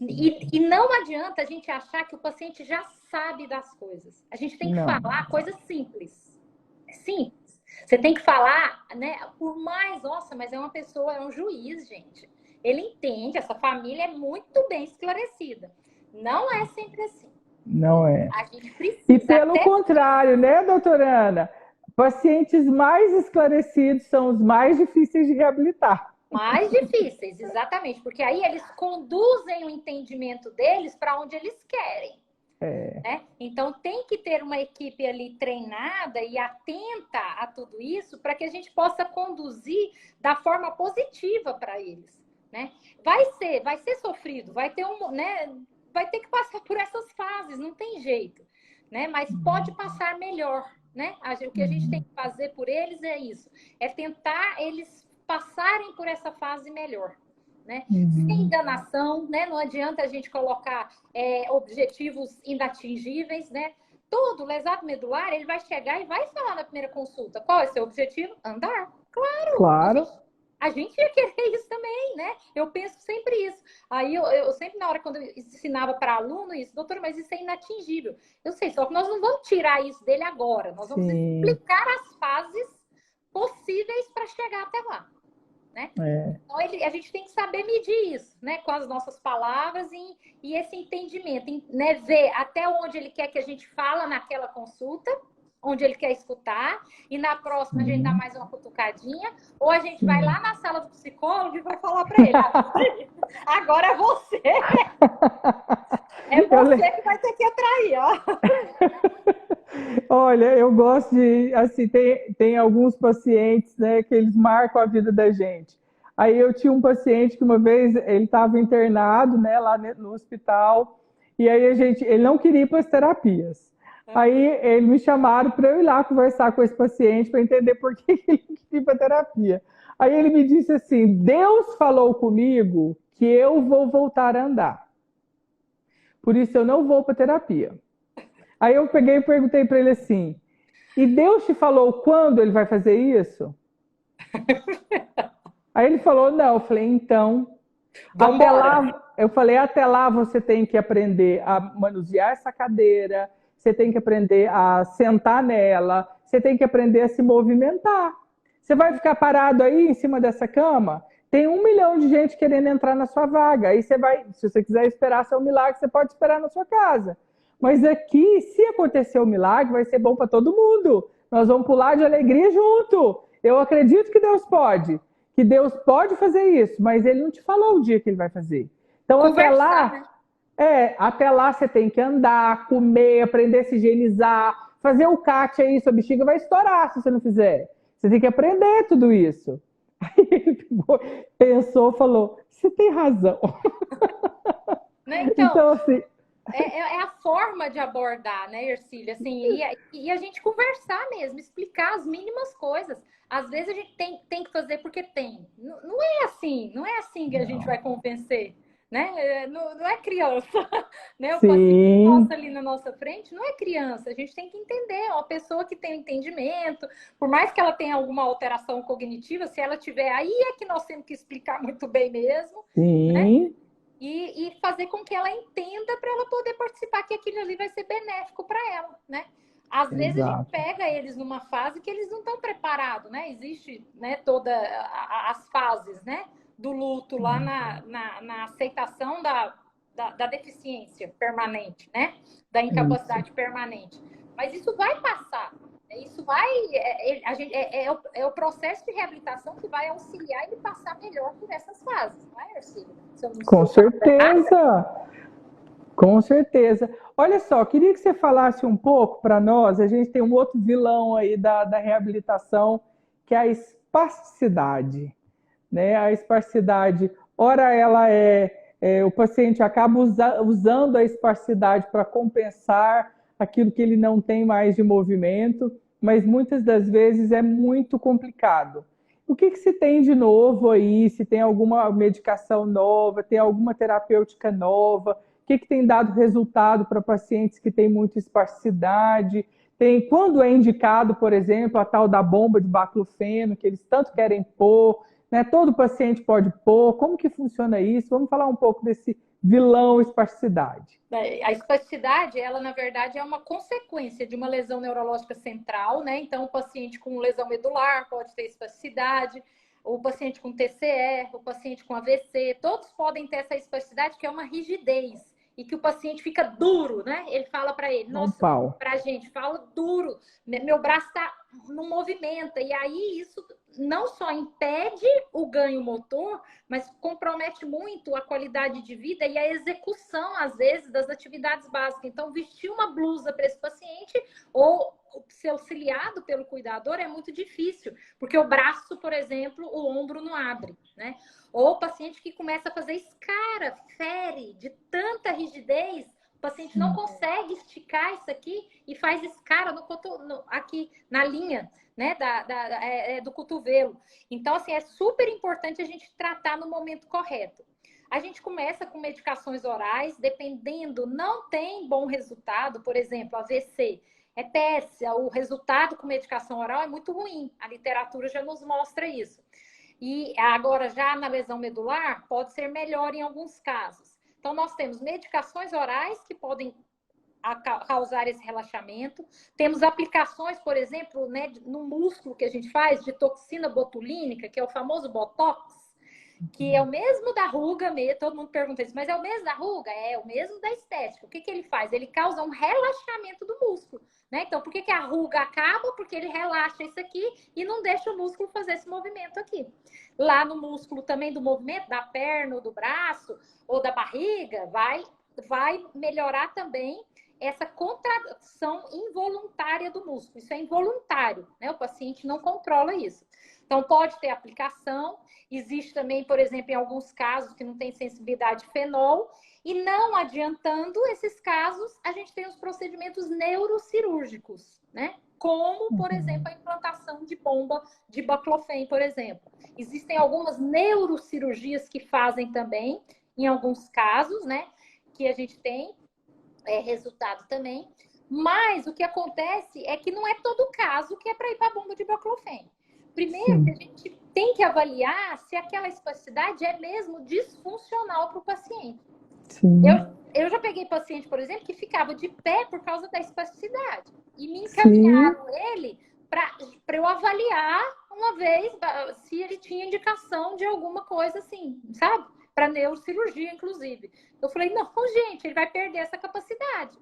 E não adianta a gente achar que o paciente já sabe das coisas. A gente tem que falar coisas simples. É simples. Você tem que falar, né? Por mais, nossa, mas é uma pessoa, é um juiz, gente. Ele entende, essa família é muito bem esclarecida. Não é sempre assim. Não é. A gente precisa. E pelo contrário, né, doutora Ana? Pacientes mais esclarecidos são os mais difíceis de reabilitar. Mais difíceis, exatamente. Porque aí eles conduzem o entendimento deles para onde eles querem. Né? Então tem que ter uma equipe ali treinada e atenta a tudo isso para que a gente possa conduzir da forma positiva para eles. Né? Vai ser sofrido, vai ter vai ter que passar por essas fases, não tem jeito. Né? Mas pode passar melhor. Né? O que a gente tem que fazer por eles é isso, é tentar eles passarem por essa fase melhor, né? Sem enganação, né? Não adianta a gente colocar objetivos inatingíveis, né? Todo lesado medular, ele vai chegar e vai falar na primeira consulta. Qual é o seu objetivo? Andar. Claro. A gente ia querer isso também, né? Eu penso sempre isso. Aí eu sempre, na hora, quando eu ensinava para aluno isso, doutora, mas isso é inatingível. Eu sei, só que nós não vamos tirar isso dele agora. Nós vamos explicar as fases possíveis para chegar até lá, né? Então, a gente tem que saber medir isso, né? Com as nossas palavras e esse entendimento, né? Ver até onde ele quer que a gente fala naquela consulta, onde ele quer escutar, e na próxima a gente dá mais uma cutucadinha, ou a gente vai lá na sala do psicólogo e vai falar para ele, agora é você. É você que vai ter que atrair, ó. Olha, eu gosto de, assim, tem alguns pacientes, né, que eles marcam a vida da gente. Aí eu tinha um paciente que uma vez ele estava internado, né, lá no hospital, e aí ele não queria ir para as terapias. Aí eles me chamaram para eu ir lá conversar com esse paciente para entender por que ele não queria ir para terapia. Aí ele me disse assim: Deus falou comigo que eu vou voltar a andar. Por isso eu não vou para terapia. Aí eu peguei e perguntei para ele assim: e Deus te falou quando ele vai fazer isso? Aí ele falou: não. Eu falei: então, até lá, eu falei, até lá você tem que aprender a manusear essa cadeira, você tem que aprender a sentar nela, você tem que aprender a se movimentar. Você vai ficar parado aí em cima dessa cama? Tem 1 milhão de gente querendo entrar na sua vaga. Aí você vai, se você quiser esperar seu milagre, você pode esperar na sua casa. Mas aqui, se acontecer o milagre, vai ser bom para todo mundo. Nós vamos pular de alegria junto. Eu acredito que Deus pode. Que Deus pode fazer isso, mas Ele não te falou o dia que Ele vai fazer. Então, até lá você tem que andar, comer, aprender a se higienizar, fazer o CAT aí, sua bexiga vai estourar se você não fizer. Você tem que aprender tudo isso. Aí ele pensou, falou, você tem razão. Então assim... É a forma de abordar, né, Ercília? Assim, e a gente conversar mesmo, explicar as mínimas coisas. Às vezes a gente tem que fazer porque tem. Não é assim que a gente vai convencer, né? Não é criança, né? O paciente nosso ali na nossa frente não é criança. A gente tem que entender, é uma pessoa que tem entendimento, por mais que ela tenha alguma alteração cognitiva, se ela tiver, aí é que nós temos que explicar muito bem mesmo, né? E fazer com que ela entenda para ela poder participar, que aquilo ali vai ser benéfico para ela, né? Às vezes a gente pega eles numa fase que eles não estão preparados, né? Existe, né, todas as fases, né, do luto lá na aceitação da deficiência permanente, né? Da incapacidade permanente. Mas isso vai passar. Isso vai... É o processo de reabilitação que vai auxiliar ele passar melhor por essas fases, não é, Ercília? Com certeza! Com certeza. Olha só, queria que você falasse um pouco para nós. A gente tem um outro vilão aí da reabilitação, que é a espasticidade, né? A espasticidade, ora ela o paciente acaba usando a espasticidade para compensar aquilo que ele não tem mais de movimento, mas muitas das vezes é muito complicado. O que se tem de novo aí? Se tem alguma medicação nova, tem alguma terapêutica nova? O que tem dado resultado para pacientes que têm muita espasticidade? Quando é indicado, por exemplo, a tal da bomba de baclofeno, que eles tanto querem pôr, né? Todo paciente pode pôr. Como que funciona isso? Vamos falar um pouco desse vilão espasticidade. A espasticidade, ela na verdade é uma consequência de uma lesão neurológica central, né? Então, o paciente com lesão medular pode ter espasticidade, o paciente com TCE, o paciente com AVC, todos podem ter essa espasticidade, que é uma rigidez, e que o paciente fica duro, né? Ele fala para ele, nossa, pra gente, fala duro, meu braço tá, não movimenta, e aí isso não só impede o ganho motor, mas compromete muito a qualidade de vida e a execução, às vezes, das atividades básicas. Então, vestir uma blusa para esse paciente ou ser auxiliado pelo cuidador é muito difícil, porque o braço, por exemplo, o ombro não abre, né? Ou o paciente que começa a fazer escara, fere, de tanta rigidez, paciente não consegue esticar isso aqui e faz escara aqui na linha, né, do cotovelo. Então, assim, é super importante a gente tratar no momento correto. A gente começa com medicações orais, dependendo, não tem bom resultado, por exemplo, AVC. É péssimo, o resultado com medicação oral é muito ruim. A literatura já nos mostra isso. E agora, já na lesão medular, pode ser melhor em alguns casos. Então, nós temos medicações orais que podem causar esse relaxamento. Temos aplicações, por exemplo, né, no músculo que a gente faz de toxina botulínica, que é o famoso Botox, que é o mesmo da ruga, todo mundo pergunta isso, mas é o mesmo da ruga? É o mesmo da estética. O que ele faz? Ele causa um relaxamento do músculo, né? Então, por que a ruga acaba? Porque ele relaxa isso aqui e não deixa o músculo fazer esse movimento aqui. Lá no músculo também do movimento, da perna ou do braço ou da barriga, vai melhorar também essa contração involuntária do músculo. Isso é involuntário, né? O paciente não controla isso. Então, pode ter aplicação. Existe também, por exemplo, em alguns casos que não tem sensibilidade fenol. E não adiantando esses casos, a gente tem os procedimentos neurocirúrgicos, né? Como, por exemplo, a implantação de bomba de baclofen, por exemplo. Existem algumas neurocirurgias que fazem também, em alguns casos, né? Que a gente tem resultado também. Mas o que acontece é que não é todo caso que é para ir para a bomba de baclofen. Primeiro, a gente tem que avaliar se aquela espasticidade é mesmo disfuncional para o paciente. Eu já peguei paciente, por exemplo, que ficava de pé por causa da espasticidade. E me encaminharam ele para eu avaliar uma vez se ele tinha indicação de alguma coisa assim, sabe? Para neurocirurgia, inclusive. Eu falei, não, gente, ele vai perder essa capacidade.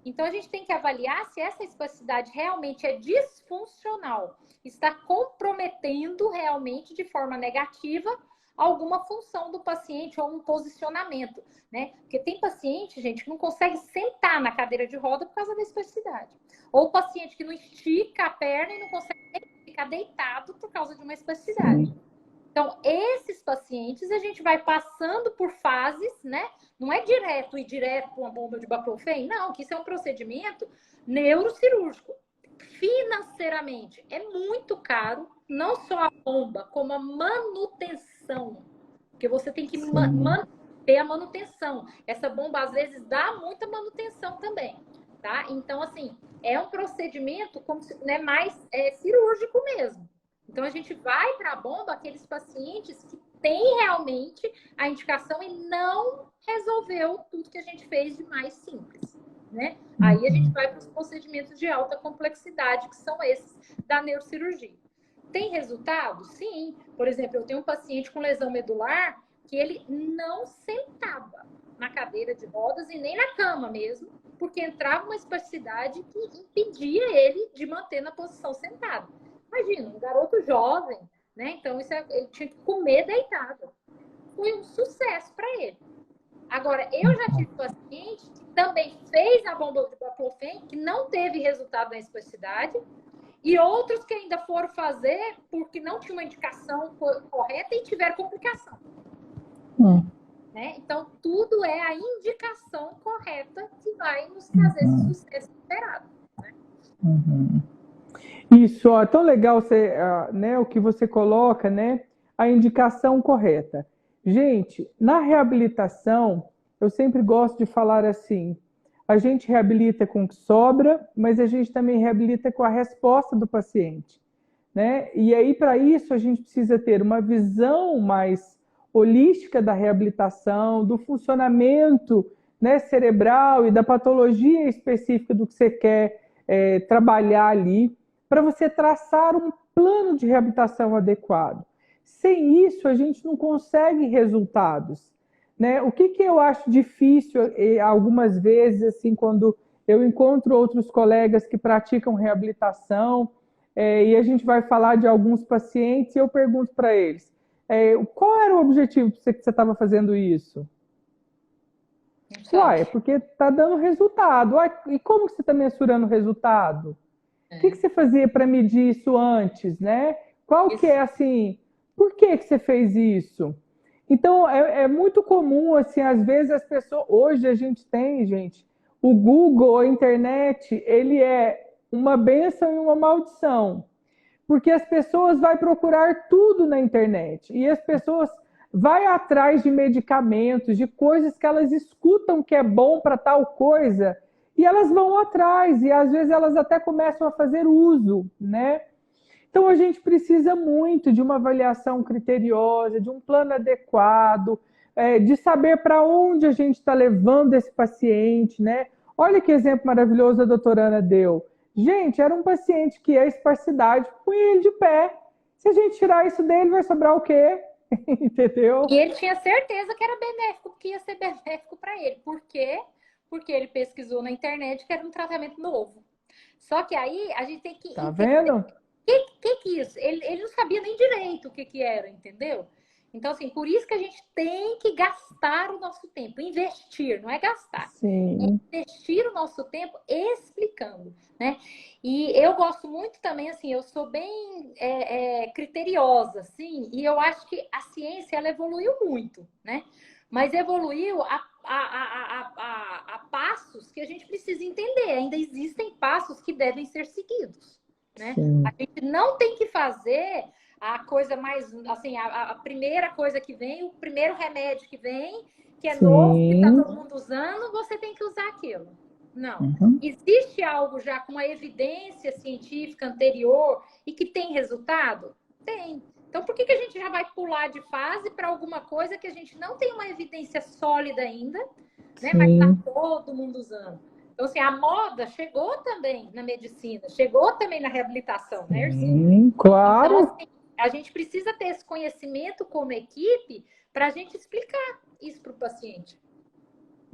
Então, a gente tem que avaliar se essa espasticidade realmente é disfuncional, está comprometendo realmente de forma negativa alguma função do paciente ou um posicionamento, né? Porque tem paciente, gente, que não consegue sentar na cadeira de roda por causa da espasticidade. Ou paciente que não estica a perna e não consegue ficar deitado por causa de uma espasticidade. Sim. Então, esses pacientes, a gente vai passando por fases, né? Não é direto com a bomba de baclofen, não, que isso é um procedimento neurocirúrgico. Financeiramente, é muito caro, não só a bomba, como a manutenção. Porque você tem que manter a manutenção. Essa bomba, às vezes, dá muita manutenção também, tá? Então, assim, é um procedimento como se, né, mais cirúrgico mesmo. Então, a gente vai para a bomba aqueles pacientes que têm realmente a indicação e não resolveu tudo que a gente fez de mais simples, né? Aí a gente vai para os procedimentos de alta complexidade, que são esses da neurocirurgia. Tem resultado? Sim. Por exemplo, eu tenho um paciente com lesão medular que ele não sentava na cadeira de rodas e nem na cama mesmo, porque entrava uma espasticidade que impedia ele de manter na posição sentada. Imagina, um garoto jovem, né? Então, ele tinha que comer deitado. Foi um sucesso para ele. Agora, eu já tive paciente que também fez a bomba de baclofen, que não teve resultado na espasticidade, e outros que ainda foram fazer porque não tinha uma indicação correta e tiveram complicação. Né? Então, tudo é a indicação correta que vai nos trazer esse sucesso esperado. Né? Isso, ó, é tão legal né, o que você coloca, né, a indicação correta. Gente, na reabilitação, eu sempre gosto de falar assim, a gente reabilita com o que sobra, mas a gente também reabilita com a resposta do paciente, né? E aí, para isso, a gente precisa ter uma visão mais holística da reabilitação, do funcionamento, né, cerebral e da patologia específica do que você quer trabalhar ali, para você traçar um plano de reabilitação adequado. Sem isso, a gente não consegue resultados, né? O que eu acho difícil, algumas vezes, assim, quando eu encontro outros colegas que praticam reabilitação, e a gente vai falar de alguns pacientes, e eu pergunto para eles, qual era o objetivo que você estava fazendo isso? Uai, é porque está dando resultado. Uai, e como que você está mensurando o resultado? O que você fazia para medir isso antes, né? Qual que é, assim, por que você fez isso? Então, é muito comum, assim, às vezes as pessoas... Hoje a gente tem, gente, o Google, a internet, ele é uma bênção e uma maldição. Porque as pessoas vão procurar tudo na internet. E as pessoas vão atrás de medicamentos, de coisas que elas escutam que é bom para tal coisa, e elas vão atrás, e às vezes elas até começam a fazer uso, né? Então a gente precisa muito de uma avaliação criteriosa, de um plano adequado, de saber para onde a gente está levando esse paciente, né? Olha que exemplo maravilhoso a doutora Ana deu. Gente, era um paciente que a espasticidade põe ele de pé. Se a gente tirar isso dele, vai sobrar o quê? Entendeu? E ele tinha certeza que era benéfico, que ia ser benéfico para ele. Por quê? Porque ele pesquisou na internet que era um tratamento novo. Só que aí a gente tem que Tá vendo? que é isso? Ele não sabia nem direito o que era, entendeu? Então, assim, por isso que a gente tem que gastar o nosso tempo, investir, não é gastar. Sim. É investir o nosso tempo explicando, né? E eu gosto muito também, assim, eu sou bem criteriosa, assim, e eu acho que a ciência, ela evoluiu muito, né? Mas evoluiu a passos que a gente precisa entender. Ainda existem passos que devem ser seguidos, né? Sim. A gente não tem que fazer a coisa mais, assim, a primeira coisa que vem, o primeiro remédio que vem, que é novo, que está todo mundo usando, você tem que usar aquilo. Não. Uhum. Existe algo já com uma evidência científica anterior e que tem resultado? Tem. Então, por que a gente já vai pular de fase para alguma coisa que a gente não tem uma evidência sólida ainda, né? Mas está todo mundo usando? Então, assim, a moda chegou também na medicina, chegou também na reabilitação, né, Ercílio? Claro. Então, assim, a gente precisa ter esse conhecimento como equipe para a gente explicar isso para o paciente,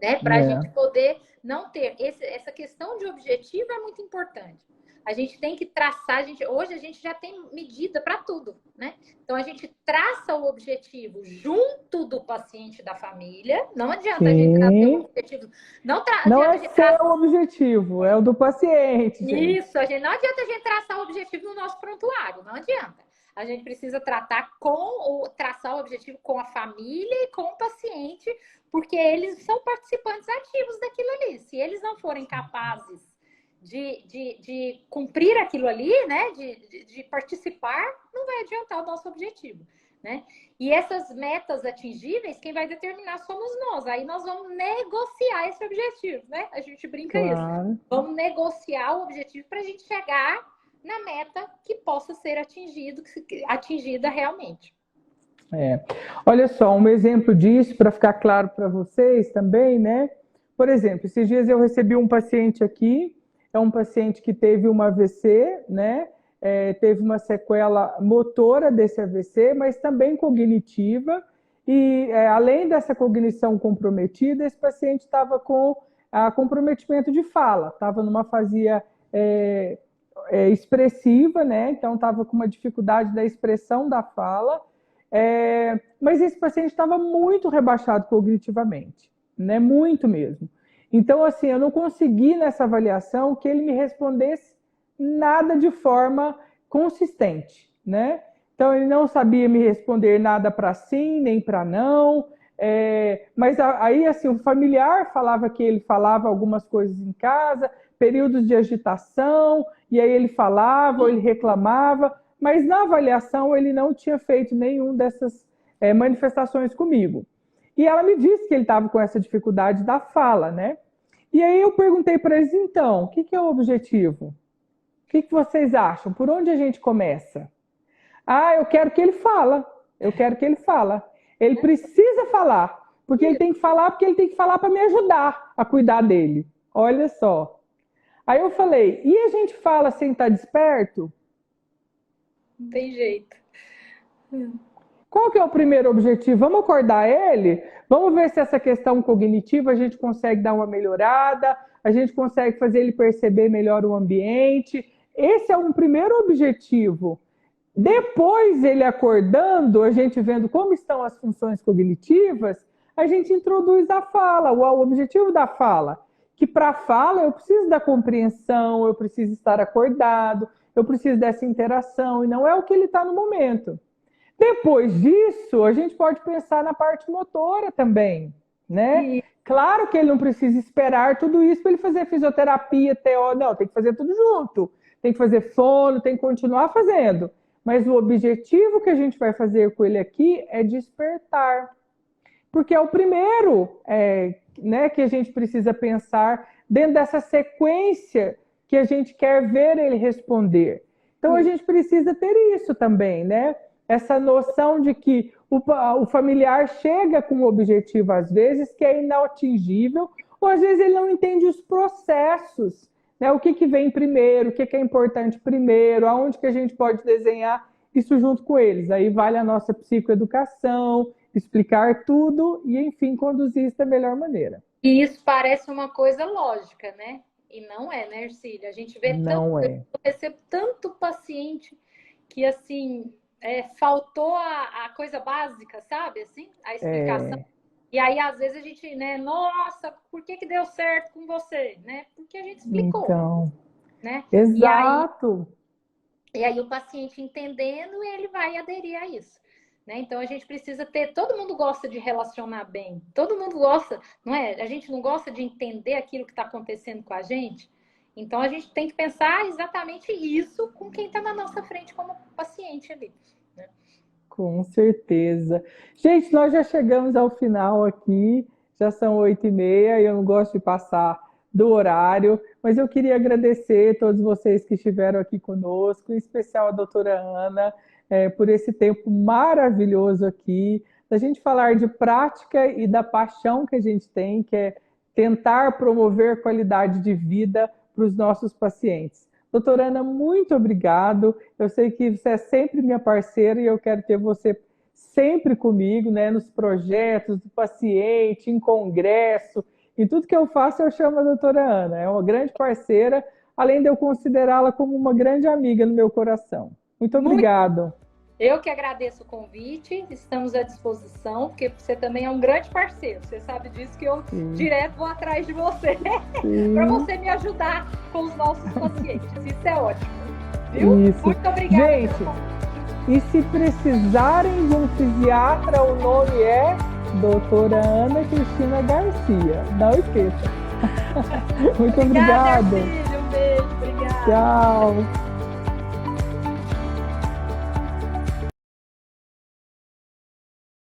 né? Para a gente poder não ter essa questão de objetivo é muito importante. A gente tem que traçar, hoje a gente já tem medida para tudo, né? Então a gente traça o objetivo junto do paciente e da família. Não adianta a gente trazer o objetivo. Não é seu objetivo, é o do paciente. Gente. Isso, não adianta a gente traçar o objetivo no nosso prontuário, não adianta. A gente precisa traçar o objetivo com a família e com o paciente, porque eles são participantes ativos daquilo ali. Se eles não forem capazes de cumprir aquilo ali, né, de participar, não vai adiantar o nosso objetivo, né? E essas metas atingíveis, quem vai determinar somos nós. Aí nós vamos negociar esse objetivo, né? A gente brinca isso. Vamos negociar o objetivo para a gente chegar na meta que possa ser atingida realmente. Olha só, um exemplo disso, para ficar claro para vocês também, né? Por exemplo, esses dias eu recebi um paciente aqui, é um paciente que teve um AVC, né? Teve uma sequela motora desse AVC, mas também cognitiva. E além dessa cognição comprometida, esse paciente estava com comprometimento de fala, estava numa afasia expressiva, né? Então estava com uma dificuldade da expressão da fala. Mas esse paciente estava muito rebaixado cognitivamente, né? Muito mesmo. Então, assim, eu não consegui nessa avaliação que ele me respondesse nada de forma consistente, né? Então, ele não sabia me responder nada para sim, nem para não. Mas aí, assim, o familiar falava que ele falava algumas coisas em casa, períodos de agitação, e aí ele falava ou ele reclamava, mas na avaliação ele não tinha feito nenhum dessas manifestações comigo. E ela me disse que ele estava com essa dificuldade da fala, né? E aí eu perguntei para eles, então, o que é o objetivo? O que vocês acham? Por onde a gente começa? Eu quero que ele fala. Eu quero que ele fala. Ele precisa falar, porque ele tem que falar, porque ele tem que falar para me ajudar a cuidar dele. Olha só. Aí eu falei, e a gente fala sem estar desperto? Não tem jeito. Qual que é o primeiro objetivo? Vamos acordar ele? Vamos ver se essa questão cognitiva a gente consegue dar uma melhorada, a gente consegue fazer ele perceber melhor o ambiente. Esse é um primeiro objetivo. Depois, ele acordando, a gente vendo como estão as funções cognitivas, a gente introduz a fala, o objetivo da fala. Que para a fala eu preciso da compreensão, eu preciso estar acordado, eu preciso dessa interação, e não é o que ele está no momento. Depois disso, a gente pode pensar na parte motora também, né? Claro que ele não precisa esperar tudo isso para ele fazer fisioterapia, TO, não, tem que fazer tudo junto. Tem que fazer fono, tem que continuar fazendo. Mas o objetivo que a gente vai fazer com ele aqui é despertar. Porque é o primeiro né, que a gente precisa pensar dentro dessa sequência que a gente quer ver ele responder. Então a gente precisa ter isso também, né? Essa noção de que o familiar chega com um objetivo, às vezes, que é inatingível, ou às vezes ele não entende os processos, né? O que vem primeiro, o que é importante primeiro, aonde que a gente pode desenhar isso junto com eles. Aí vale a nossa psicoeducação, explicar tudo e, enfim, conduzir isso da melhor maneira. E isso parece uma coisa lógica, né? E não é, né, Ercília? A gente vê eu recebo tanto paciente que, assim, faltou a coisa básica, sabe? Assim, a explicação. E aí, às vezes, a gente, né? Nossa, por que deu certo com você? Né? Porque a gente explicou. Então, né? Exato. E aí o paciente entendendo, ele vai aderir a isso. Né? Então, a gente precisa ter... Todo mundo gosta de relacionar bem. Todo mundo gosta, não é? A gente não gosta de entender aquilo que está acontecendo com a gente. Então, a gente tem que pensar exatamente isso com quem está na nossa frente como paciente ali. Né? Com certeza. Gente, nós já chegamos ao final aqui. Já são 8h30 e eu não gosto de passar do horário. Mas eu queria agradecer a todos vocês que estiveram aqui conosco, em especial a doutora Ana, por esse tempo maravilhoso aqui, da gente falar de prática e da paixão que a gente tem, que é tentar promover qualidade de vida para os nossos pacientes. Doutora Ana, muito obrigado. Eu sei que você é sempre minha parceira e eu quero ter você sempre comigo, né, nos projetos do paciente, em congresso, em tudo que eu faço eu chamo a doutora Ana. É uma grande parceira, além de eu considerá-la como uma grande amiga no meu coração. Muito obrigado. Eu que agradeço o convite, estamos à disposição, porque você também é um grande parceiro. Você sabe disso que eu direto vou atrás de você para você me ajudar com os nossos pacientes. Isso é ótimo. Viu? Isso. Muito obrigada. Gente, e se precisarem de um fisiatra, o nome é doutora Ana Cristina Garcia. Não esqueça. Muito obrigada. Um beijo, obrigada. Tchau.